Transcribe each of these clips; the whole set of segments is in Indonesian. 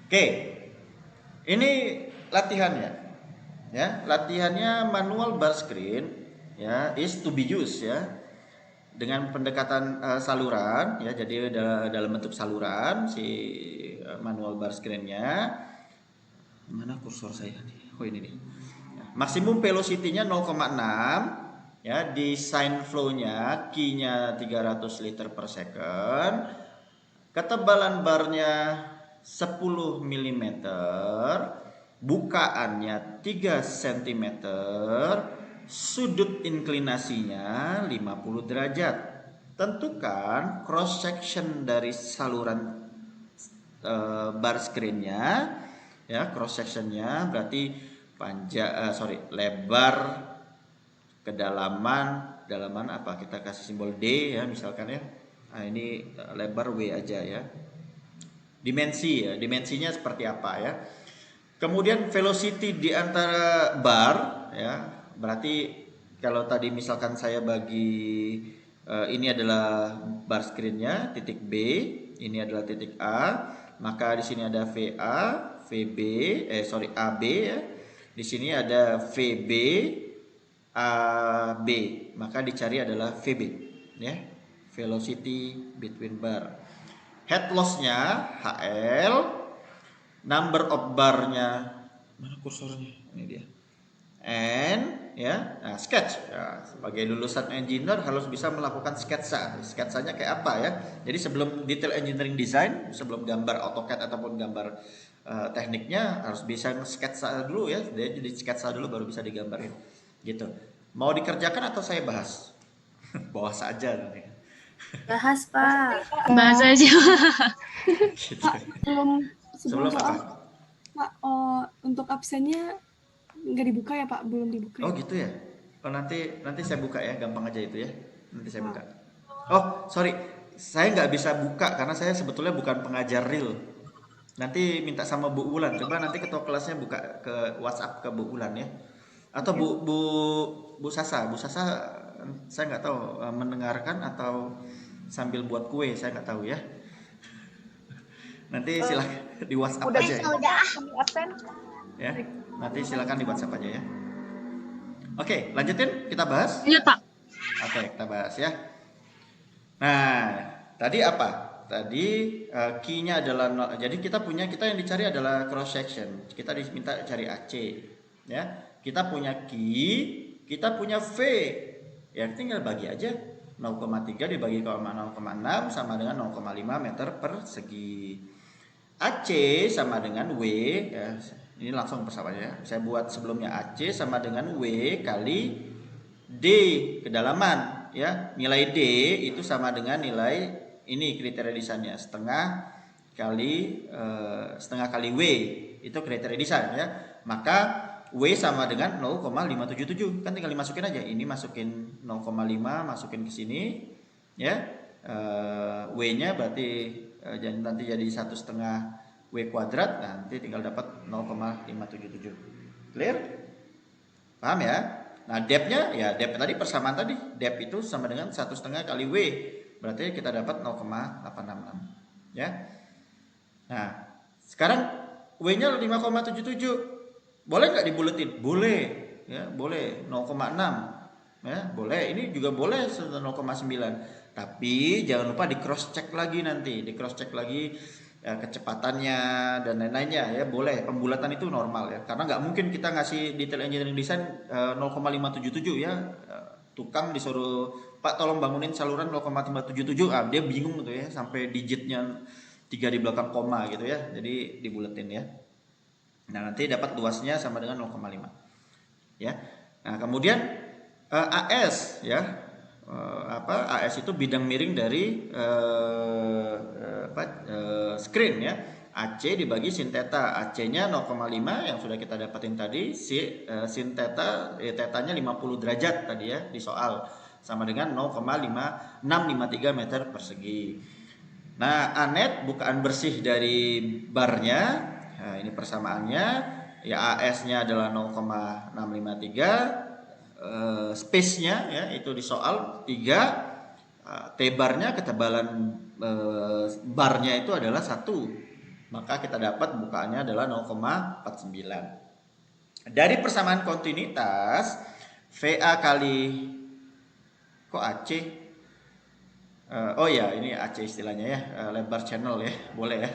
Oke, ini latihannya. Ya, latihannya manual bar screen ya is to be used ya dengan pendekatan saluran ya, jadi dalam bentuk saluran si manual bar screen-nya. Mana kursor saya nih? Oh ini nih. Maksimum velocity-nya 0,6 ya, design flow-nya key-nya 300 liter per second. Ketebalan barnya 10 mm, bukaannya 3 cm, sudut inklinasinya 50 derajat. Tentukan cross section dari saluran bar screen-nya ya, cross section-nya berarti lebar, dalaman apa, kita kasih simbol D ya misalkan ya. Nah, ini lebar W aja ya. Dimensi ya, dimensinya seperti apa ya. Kemudian velocity di antara bar ya, berarti kalau tadi misalkan saya bagi ini adalah bar screen-nya titik B, ini adalah titik A, maka di sini ada VA, VB, AB ya. Di sini ada VB, AB, maka dicari adalah VB ya, velocity between bar. Head loss-nya HL, number of bar-nya, mana kursornya? Ini dia. And ya, nah, sketch. Ya, sebagai lulusan engineer harus bisa melakukan sketsa. Sketsanya kayak apa ya? Jadi sebelum detail engineering design, sebelum gambar AutoCAD ataupun gambar tekniknya harus bisa sketsa dulu ya. Jadi sketsa dulu baru bisa digambarin. Gitu. Mau dikerjakan atau saya bahas? Bahas aja nih. Bahas, Pak. Bahas aja. Gitu. Pak, sebelum Sebelum soal, apa? Pak, untuk absennya nggak dibuka ya Pak, belum dibuka. Oh gitu ya. Oh nanti saya buka ya, gampang aja itu ya. Nanti saya buka. Oh sorry, saya nggak bisa buka karena saya sebetulnya bukan pengajar real. Nanti minta sama Bu Ulan. Coba nanti ketua kelasnya buka ke WhatsApp ke Bu Ulan ya. Atau Bu Sasa. Bu Sasa saya nggak tahu mendengarkan atau sambil buat kue, saya nggak tahu ya. Nanti silakan di WhatsApp aja ya. Udah absen. Ya, nanti silakan di WhatsApp aja ya. Oke, lanjutin kita bahas. Iya, Pak. Oke, kita bahas ya. Nah, tadi apa? Tadi key-nya adalah jadi kita yang dicari adalah cross section. Kita diminta cari AC ya. Kita punya key, kita punya V. Ya, tinggal bagi aja. 0,3 dibagi 0,6 sama dengan 0,5 meter persegi. AC sama dengan W ya. Ini langsung persamaan. Saya buat sebelumnya AC sama dengan W kali D kedalaman ya. Nilai D itu sama dengan nilai ini kriteria desainnya setengah kali W itu kriteria desain ya. Maka W sama dengan 0,577 kan tinggal dimasukin aja. Ini masukin 0,5 masukin ke sini ya. W-nya berarti nanti jadi 1,5 W kuadrat, nanti tinggal dapat 0,577. Clear? Paham ya? Nah, depth-nya ya depth tadi persamaan tadi. Depth itu sama dengan 1,5 kali W. Berarti kita dapat 0,866. Ya. Nah, sekarang W-nya 5,77. Boleh nggak dibuletin? Boleh. Ya, boleh 0,6. Ya, boleh. Ini juga boleh 0,9. Tapi jangan lupa di cross check lagi nanti, di cross check lagi ya, kecepatannya dan lain-lainnya ya. Boleh, pembulatan itu normal ya, karena nggak mungkin kita ngasih detail engineering design 0,577 ya. Tukang disuruh, Pak tolong bangunin saluran 0,577, dia bingung gitu ya, sampai digitnya 3 di belakang koma gitu ya. Jadi dibuletin ya. Nah, nanti dapat luasnya sama dengan 0,5 ya. Nah, kemudian AS ya. AS itu bidang miring dari screen ya. AC dibagi sin theta. AC-nya 0,5 yang sudah kita dapatin tadi, sin theta tetanya 50 derajat tadi ya di soal, sama dengan 0,5653 meter persegi. Nah, anet bukaan bersih dari barnya. Nah, ini persamaannya ya, AS-nya adalah 0,653, space-nya ya itu di soal 3, T-barnya ketebalan barnya itu adalah 1 Maka kita dapat bukaannya adalah 0,49. Dari persamaan kontinuitas, VA kali kok AC? Oh ya, ini AC istilahnya ya, lebar channel ya, boleh ya.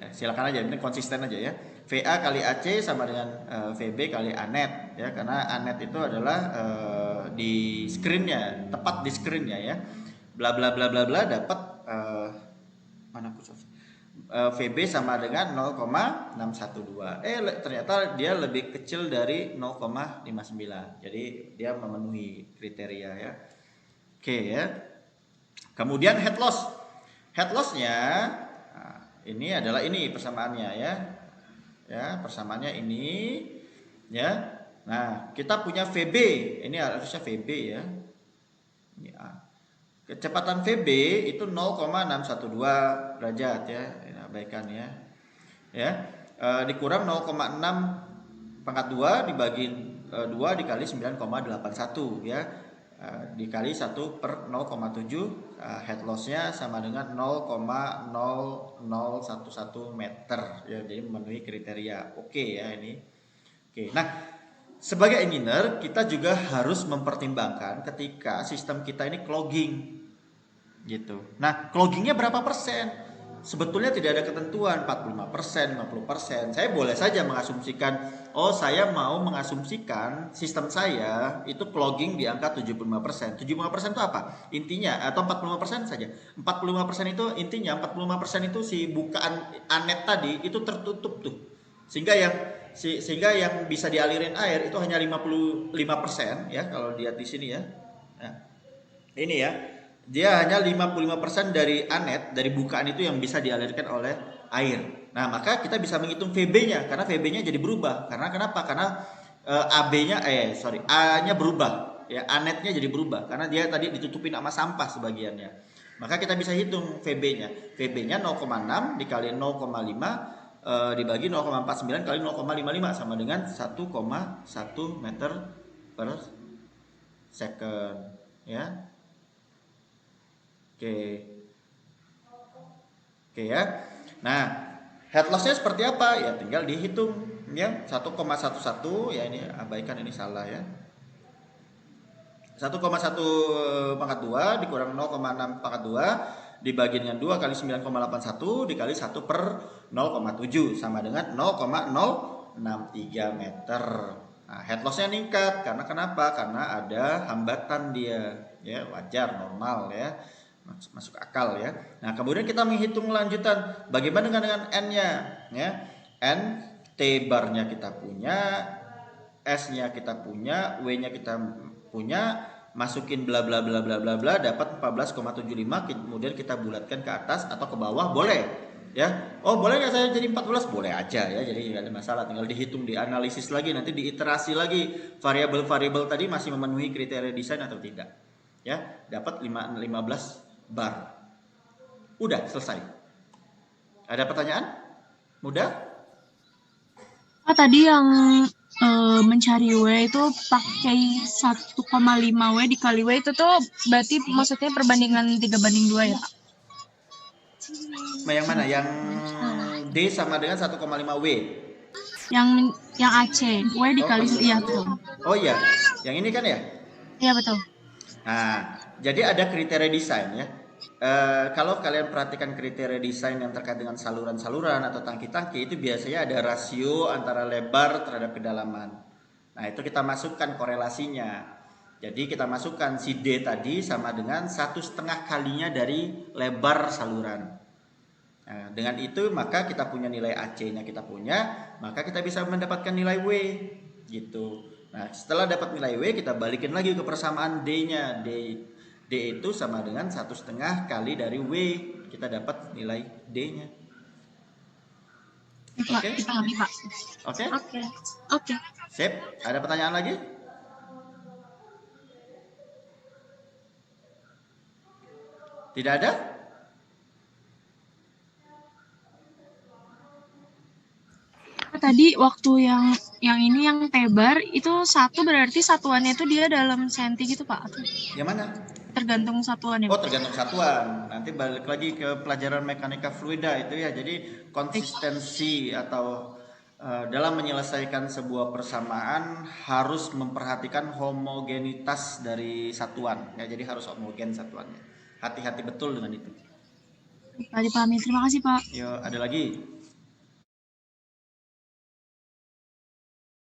Silakan aja, ini konsisten aja ya. VA kali AC sama dengan VB kali Anet ya, karena Anet itu adalah di screennya, tepat di screennya ya. Bla bla bla bla bla dapat mana pusat? VB sama dengan 0,612. Ternyata dia lebih kecil dari 0,59. Jadi dia memenuhi kriteria ya. Oke ya. Kemudian head loss. Head loss-nya ini adalah ini persamaannya ya. Ya, persamaannya ini ya. Nah, kita punya VB. Ini harusnya VB ya. Ini A. Kecepatan VB itu 0,612 derajat ya. Ini abaikan ya. Ya. Dikurang 0,6 pangkat 2 dibagi 2 dikali 9,81 ya. Dikali 1 per 0,7 head loss-nya sama dengan 0,0011 meter ya, jadi memenuhi kriteria. Oke ya ini. Oke. Nah, sebagai engineer kita juga harus mempertimbangkan ketika sistem kita ini clogging gitu. Nah, cloggingnya berapa persen? Sebetulnya tidak ada ketentuan 45%, 50%. Saya boleh saja mengasumsikan, oh saya mau mengasumsikan sistem saya itu clogging di angka 75%. 75% itu apa? Intinya atau 45% saja. 45% itu intinya 45% itu si bukaan anet tadi itu tertutup tuh. Sehingga yang bisa dialirin air itu hanya 55% ya kalau lihat di sini ya. Nah, ini ya. Dia hanya 55% dari anet, dari bukaan itu yang bisa dialirkan oleh air. Nah, maka kita bisa menghitung VB-nya karena VB-nya jadi berubah. Karena kenapa? Karena A-nya berubah. Ya, anetnya jadi berubah karena dia tadi ditutupin sama sampah sebagiannya. Maka kita bisa hitung VB-nya. VB-nya 0,6 dikali 0,5 dibagi 0,49 kali 0,55 sama dengan 1,1 meter per second ya. Oke ya. Nah, head loss-nya seperti apa? Ya tinggal dihitung ya. 1,11 ya, ini abaikan, ini salah ya. 1,1 pangkat 2 dikurang 0,6 pangkat 2 dibagi dengan 2 kali 9,81 dikali 1 per 0,7 sama dengan 0,063 meter. Nah, head loss-nya meningkat karena kenapa? Karena ada hambatan dia ya, wajar, normal ya. Masuk akal ya. Nah, kemudian kita menghitung lanjutan. Bagaimana dengan N-nya? Ya. N, T bar-nya kita punya, S-nya kita punya, W-nya kita punya, masukin bla bla bla bla bla bla dapat 14,75, kemudian kita bulatkan ke atas atau ke bawah boleh. Ya. Oh, boleh nggak saya jadi 14? Boleh aja ya. Jadi nggak ada masalah, tinggal dihitung, dianalisis lagi, nanti diiterasi lagi variabel-variabel tadi masih memenuhi kriteria desain atau tidak. Ya, dapat 15 bar. Udah selesai. Ada pertanyaan? Mudah? Tadi yang mencari W itu pakai 1,5 W dikali W itu tuh berarti maksudnya perbandingan 3:2 ya, Pak? Yang mana? Yang D sama dengan 1,5 W. Yang AC, W dikali iya betul. Oh iya, yang ini kan ya? Iya betul. Nah, jadi ada kriteria desain ya. Kalau kalian perhatikan kriteria desain yang terkait dengan saluran-saluran atau tangki-tangki itu biasanya ada rasio antara lebar terhadap kedalaman. Nah, itu kita masukkan korelasinya. Jadi kita masukkan si D tadi sama dengan 1,5 kalinya dari lebar saluran. Nah, dengan itu maka kita punya nilai AC-nya kita punya, maka kita bisa mendapatkan nilai W gitu. Nah, setelah dapat nilai W kita balikin lagi ke persamaan D-nya. D itu sama dengan 1,5 kali dari W. Kita dapat nilai D-nya. Oke? Dipahami, Pak. Oke? Oke. Sip. Ada pertanyaan lagi? Tidak ada? Tadi waktu yang ini yang tebar itu 1 berarti satuannya itu dia dalam senti gitu, Pak? Yang mana? tergantung satuan ya Oh, Pak? tergantung satuan. Nanti balik lagi ke pelajaran mekanika fluida itu ya. Jadi konsistensi atau dalam menyelesaikan sebuah persamaan harus memperhatikan homogenitas dari satuan. Ya, jadi harus homogen satuannya. Hati-hati betul dengan itu. Pak, dipahami. Terima kasih Pak. Yuk, ada lagi?